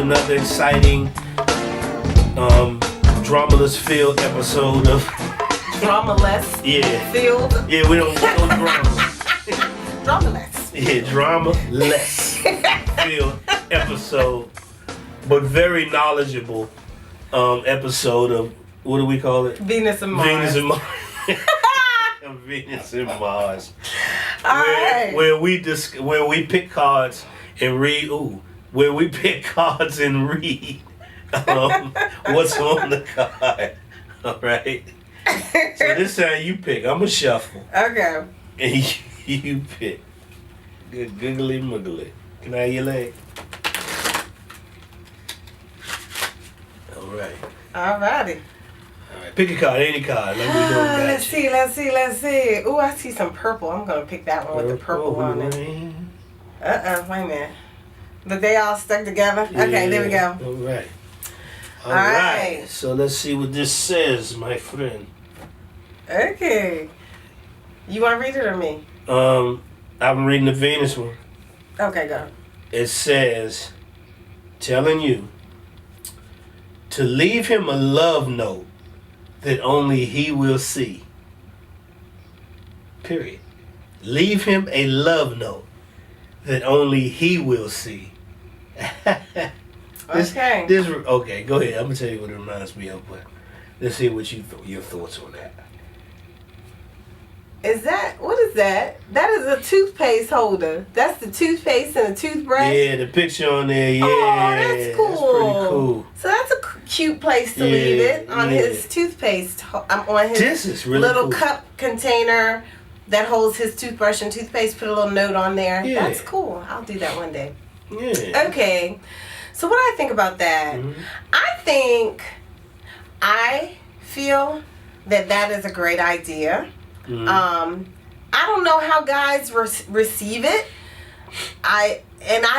another exciting, dramaless-filled episode of... Dramaless? Yeah. Filled? Yeah, we don't drama. Dramaless. Yeah, dramaless filled episode, but very knowledgeable episode of, what do we call it? Venus and Mars. Venus and Mars. Venus and Mars. Alright. Where we pick cards and read. Where we pick cards and read what's on the card. All right. So this time you pick. I'm gonna shuffle. Okay. And you pick. Good googly muggly. Can I have your leg? All right. Alrighty. All right. Pick a card, any card. Let's see. Ooh, I see some purple. I'm gonna pick that one with the purple on it. Wait a minute. But they all stuck together? Yeah. Okay, there we go. All right. All right. So let's see what this says, my friend. Okay. You want to read it or me? I'm reading the Venus one. Okay, go. It says, telling you to leave him a love note that only he will see. Period. Leave him a love note that only he will see. Okay. Okay, go ahead. I'm gonna tell you what it reminds me of, but let's see what your thoughts on that. What is that? That is a toothpaste holder. That's the toothpaste and the toothbrush. Yeah, the picture on there. Yeah, oh, that's cool. That's pretty cool. So that's a cute place to leave it on his toothpaste. On his this is really little cool. cup container that holds his toothbrush and toothpaste. Put a little note on there. Yeah. That's cool. I'll do that one day. Yeah. Okay. So what do I think about that? Mm-hmm. I feel that is a great idea. Mm-hmm. I don't know how guys receive it. I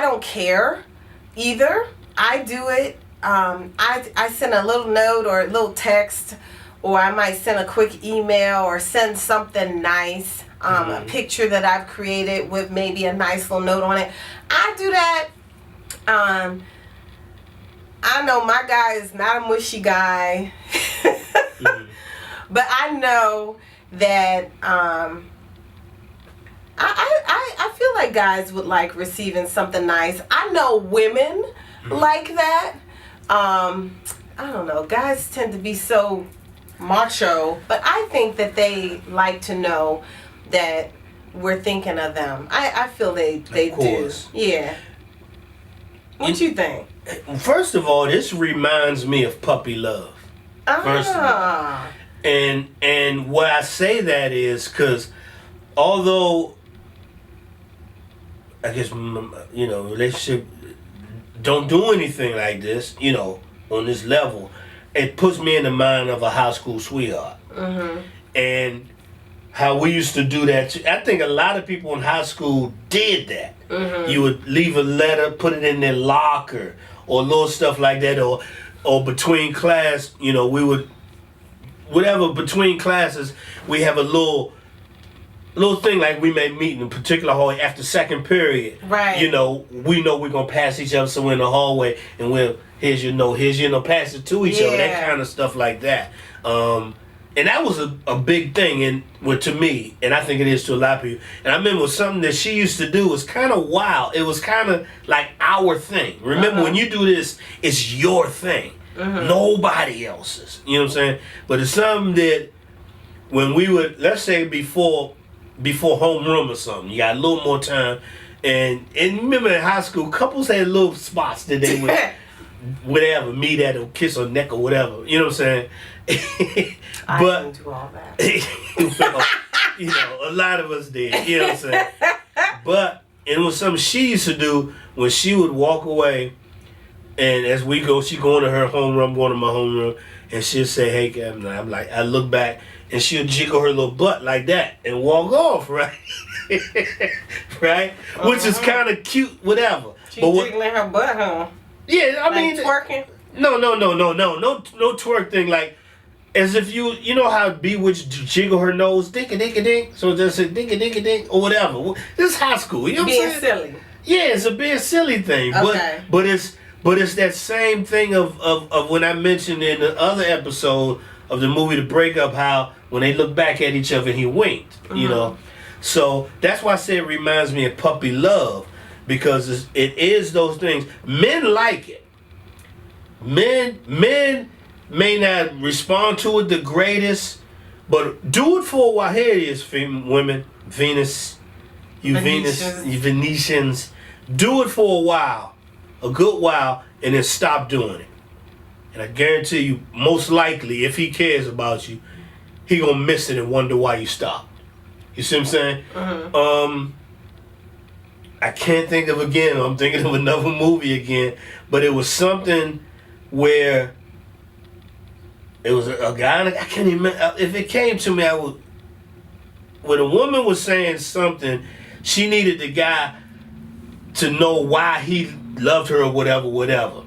don't care either. I do it. I send a little note or a little text, or I might send a quick email or send something nice, a picture that I've created with maybe a nice little note on it. I do that. I know my guy is not a mushy guy, but I know that I feel like guys would like receiving something nice. I know women like that. I don't know. Guys tend to be so macho, but I think that they like to know that we're thinking of them. I feel they do. Yeah. What you think? First of all, this reminds me of puppy love. First of all. And why I say that is because although I guess relationship don't do anything like this, on this level, it puts me in the mind of a high school sweetheart. Mm-hmm. And how we used to do that too. I think a lot of people in high school did that. Mm-hmm. You would leave a letter, put it in their locker, or little stuff like that, or between class, we would, whatever, between classes, we have a little thing like we may meet in a particular hallway after second period. Right. We know we're gonna pass each other somewhere in the hallway, and here's your note, pass it to each other, that kind of stuff like that. And that was a big thing, to me, and I think it is to a lot of people. And I remember something that she used to do was kind of wild. It was kind of like our thing. Remember, when you do this, it's your thing. Mm-hmm. Nobody else's. You know what I'm saying? But it's something that when we would, let's say before homeroom or something, you got a little more time. And remember in high school, couples had little spots that they would whatever, meet at or kiss on neck or whatever. You know what I'm saying? I didn't do all that. Well, a lot of us did. You know what I'm saying? But it was something she used to do when she would walk away, and as we go, she going to her homeroom, I'm going to my homeroom, and she'll say, "Hey, Kevin," I'm like, I look back, and she'll jiggle her little butt like that and walk off, right? Right? Which is kind of cute, whatever. She's jiggling her butt, huh? Yeah, I mean, twerking. No twerk thing. Like, as if you know how Bewitched jiggle her nose, dink a dink a dink. So just a dink a dink a dink or whatever. This is high school. You know what I'm saying? Being silly. Yeah, it's a being silly thing. Okay. But it's But it's that same thing of when I mentioned in the other episode of the movie The Breakup, how when they look back at each other, he winked, you know. So that's why I say it reminds me of puppy love, because it is those things. Men like it. Men may not respond to it the greatest, but do it for a while. Here it is, women, Venus, you Venetians. Do it for a while, a good while, and then stop doing it. And I guarantee you, most likely, if he cares about you, he gonna miss it and wonder why you stopped. You see what I'm saying? I can't think of again. I'm thinking of another movie again, but it was something where it was a guy. I can't even. If it came to me, I would. When a woman was saying something, she needed the guy to know why he loved her or whatever.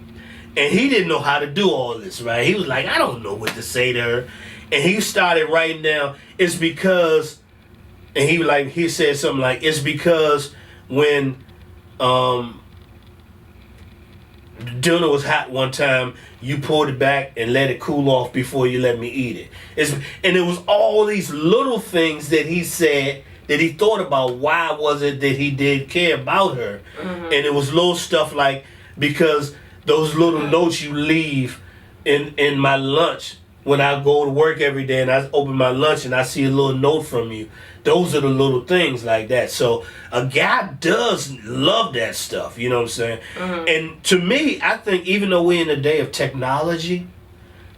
And he didn't know how to do all this, right? He was like, I don't know what to say to her. And he started writing down, it's because, and he said something like, it's because when dinner was hot one time, you poured it back and let it cool off before you let me eat it. And it was all these little things that he said that he thought about. Why was it that he did care about her? And it was little stuff like, because those little notes you leave in my lunch when I go to work every day and I open my lunch and I see a little note from you. Those are the little things like that. So a guy does love that stuff, you know what I'm saying? And to me, I think even though we're in a day of technology,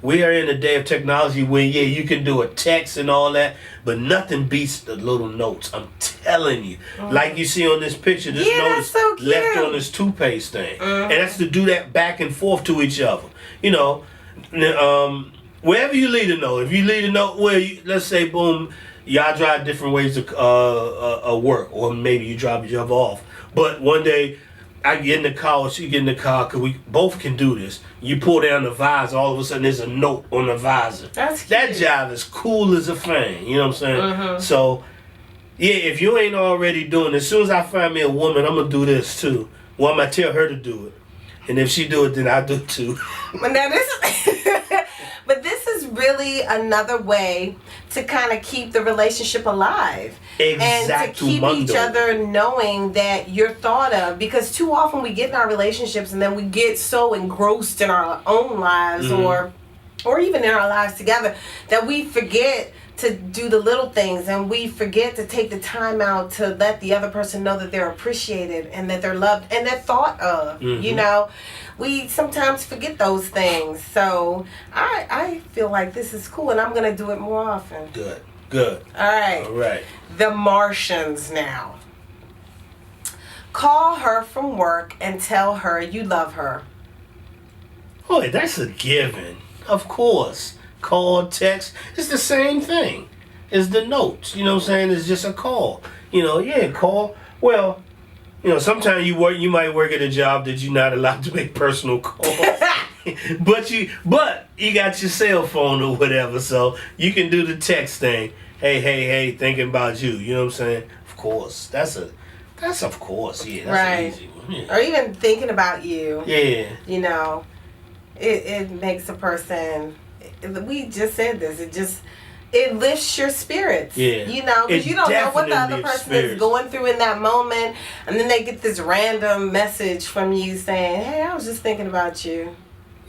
we are in a day of technology where, yeah, you can do a text and all that, but nothing beats the little notes. I'm telling you. Like you see on this picture, this note is so left on this toothpaste thing. And that's to do that back and forth to each other. You know, wherever you leave a note, if you leave a note where, let's say, boom, y'all drive different ways to work, or maybe you drop each other off. But one day, I get in the car or she get in the car, because we both can do this. You pull down the visor, all of a sudden there's a note on the visor. That's cute. That job is cool as a fan, you know what I'm saying? So, yeah, if you ain't already doing it, as soon as I find me a woman, I'm going to do this too. Well, I'm going to tell her to do it. And if she do it, then I do it too. But this is really another way to kind of keep the relationship alive. And to keep each other knowing that you're thought of. Because too often we get in our relationships and then we get so engrossed in our own lives or even in our lives together that we forget to do the little things, and we forget to take the time out to let the other person know that they're appreciated and that they're loved and they're thought of. You know, we sometimes forget those things. So I feel like this is cool, and I'm going to do it more often. Good. All right. The Martians now. Call her from work and tell her you love her. Boy, that's a given. Of course. Call, text, it's the same thing. It's the notes, you know what I'm saying? It's just a call. You know, yeah, call. Well, you know, sometimes you might work at a job that you're not allowed to make personal calls. but you got your cell phone or whatever, so you can do the text thing. Hey, thinking about you. You know what I'm saying? Of course. That's of course, yeah. That's an easy one. Yeah. Or even thinking about you. Yeah. You know, it makes a person. We just said this. It lifts your spirits. Yeah. You know, because you don't know what the other person is going through in that moment, and then they get this random message from you saying, "Hey, I was just thinking about you."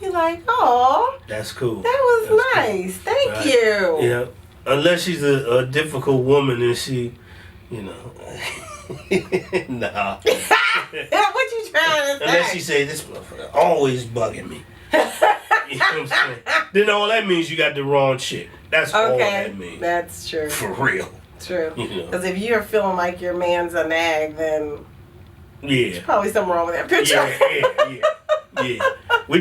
You're like, "Oh, that's cool. That was nice. Thank you." Yeah. Unless she's a difficult woman and she, you know. Nah. What you trying to say? Unless she say this motherfucker always bugging me. You know what I'm saying? Then all that means you got the wrong chick. That's all that means. That's true. For real. True. You Because if you're feeling like your man's a nag, then there's probably something wrong with that picture. Yeah. We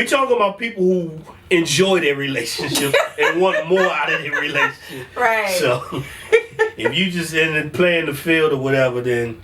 talking about people who enjoy their relationship and want more out of their relationship. Right. So if you just end up playing the field or whatever, then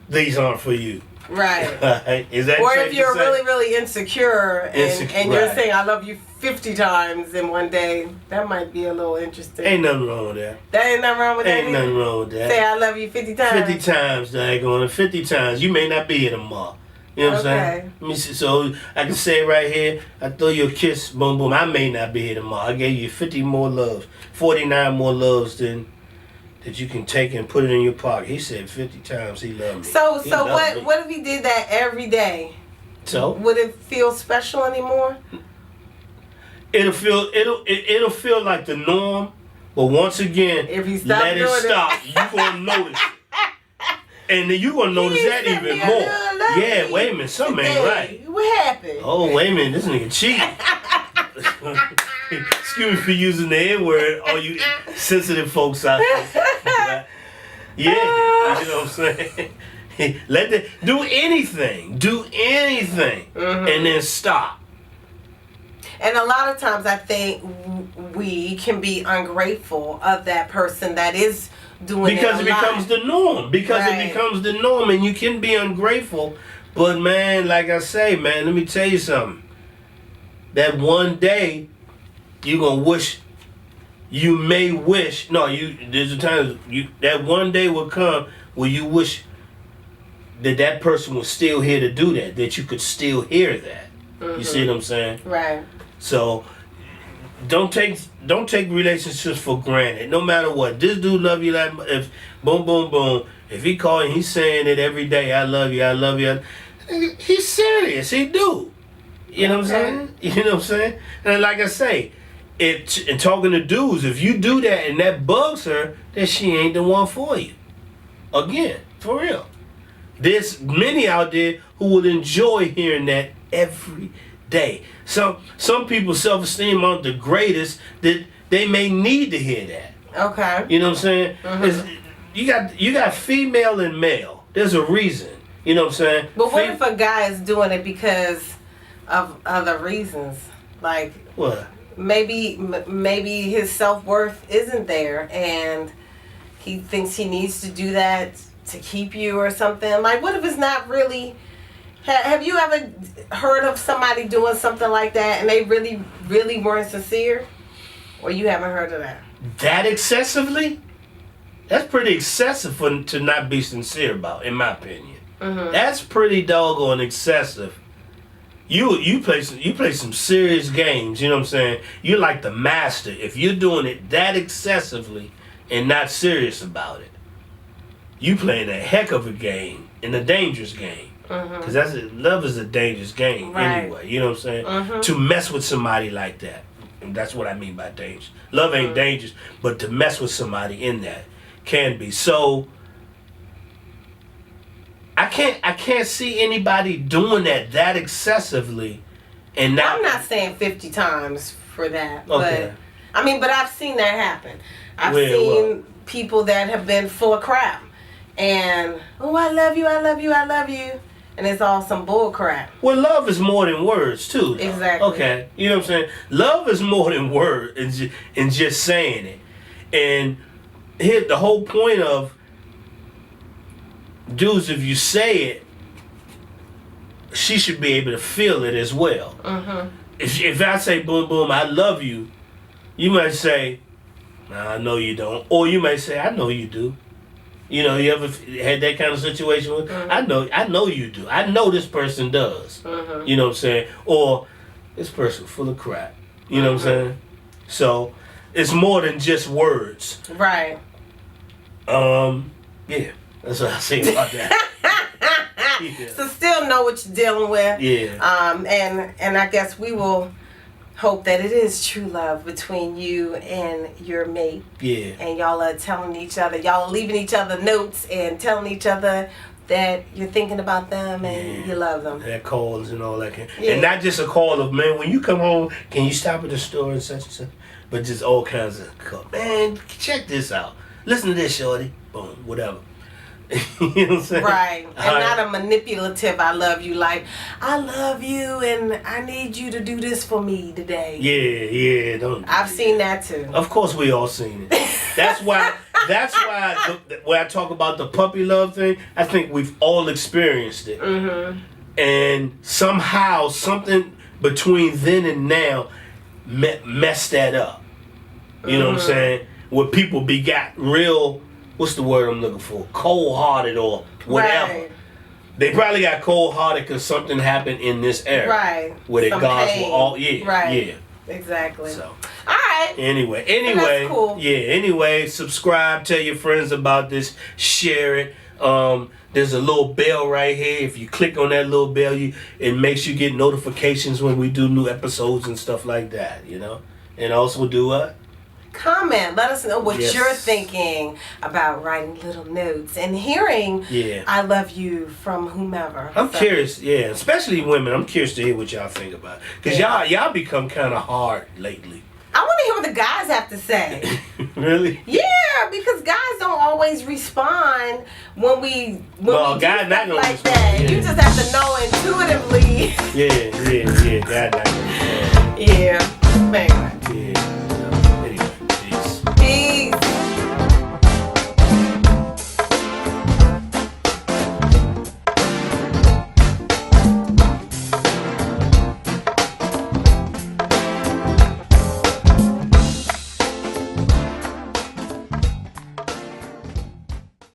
these aren't for you. Right. Is that or if you're really, really insecure and you're right. saying I love you 50 times in one day, that might be a little interesting. Ain't nothing wrong with that. That ain't nothing wrong with that. Ain't nothing wrong with that. Say I love you 50 times. 50 times, daggone it. 50 times. You may not be here tomorrow. You know what I'm saying? Let me see. So I can say it right here. I throw you a kiss, boom, boom. I may not be here tomorrow. I gave you 50 more loves, 49 more loves than that you can take and put it in your pocket. He said 50 times he loved me. So what if he did that every day? So would it feel special anymore? It'll feel like the norm, but once again, if you let it stop. You gonna notice it. And then you gonna notice that even more. Yeah, wait a minute, something ain't right. What happened? Oh, wait a minute, this nigga cheating. Excuse me for using the N-word, all you sensitive folks out there. Yeah, you know what I'm saying? Do anything, and then stop. And a lot of times I think we can be ungrateful of that person that is doing because it becomes the norm. It becomes the norm, and you can be ungrateful. But man, like I say, man, let me tell you something. That one day, you're gonna wish. You may wish. No, there's a time that one day will come where you wish that person was still here to do that. That you could still hear that. You see what I'm saying? Right. So don't take relationships for granted. No matter what, this dude love you like if boom boom boom. If he calling, he's saying it every day. I love you. I love you. He's serious. He do. You know what I'm saying? You know what I'm saying? And like I say, and talking to dudes, if you do that and that bugs her, then she ain't the one for you. Again, for real. There's many out there who would enjoy hearing that every day. Some people's self-esteem aren't the greatest, that they may need to hear that. Okay. You know what I'm saying? You got female and male. There's a reason. You know what I'm saying? But what if a guy is doing it because of other reasons? Like what? Maybe his self-worth isn't there and he thinks he needs to do that to keep you or something. Like what if it's not really... Have you ever heard of somebody doing something like that and they really, really weren't sincere? Or you haven't heard of that? That excessively? That's pretty excessive to not be sincere about, in my opinion. That's pretty doggone excessive. You play some serious games, you know what I'm saying? You're like the master. If you're doing it that excessively and not serious about it, you playing a heck of a game and a dangerous game. Because love is a dangerous game anyway, you know what I'm saying? To mess with somebody like that. And that's what I mean by dangerous. Love ain't dangerous, but to mess with somebody in that can be. So I can't see anybody doing that excessively and not... I'm not saying 50 times for that. Okay. But I've seen that happen. I've seen people that have been full of crap. And, oh, I love you, I love you, I love you. And it's all some bull crap. Well, love is more than words, too. Though. Exactly. Okay. You know what I'm saying? Love is more than words and just saying it. And here, the whole point of dudes, if you say it, she should be able to feel it as well. If I say, boom, boom, I love you, you might say, nah, I know you don't. Or you might say, I know you do. You know, you ever had that kind of situation with? I know you do. I know this person does. You know what I'm saying? Or this person full of crap. You know what I'm saying? So it's more than just words. Right. Yeah. That's what I say about that. Yeah. So still know what you're dealing with. Yeah. And I guess we will hope that it is true love between you and your mate. Yeah. And y'all are telling each other, y'all are leaving each other notes and telling each other that you're thinking about them and you love them. That calls and all that. And not just a call of, man, when you come home, can you stop at the store and such and such? But just all kinds of calls. Man, check this out. Listen to this, shorty. Boom, whatever. You know what I'm saying? Right. And not a manipulative I love you, like, I love you and I need you to do this for me today. Yeah. I've seen that too. Of course we all seen it. That's why when I talk about the puppy love thing, I think we've all experienced it. And somehow something between then and now messed that up. You know what I'm saying? Where people got real, what's the word I'm looking for? Cold-hearted or whatever. Right. They probably got cold hearted because something happened in this era. Right. Where their Some gods pain. were all Right. Yeah. Exactly. So. All right. Anyway, that's cool. yeah. Anyway, subscribe, tell your friends about this, share it. There's a little bell right here. If you click on that little bell, it makes you get notifications when we do new episodes and stuff like that. You know, and also do what? Comment. Let us know what Yes. you're thinking about writing little notes and hearing I love you from whomever. I'm curious, especially women. I'm curious to hear what y'all think about it. Because y'all become kind of hard lately. I want to hear what the guys have to say. Really? Yeah, because guys don't always respond when we do guys stuff not gonna like respond, that. yeah. You just have to know intuitively. Yeah, God not gonna respond. Yeah.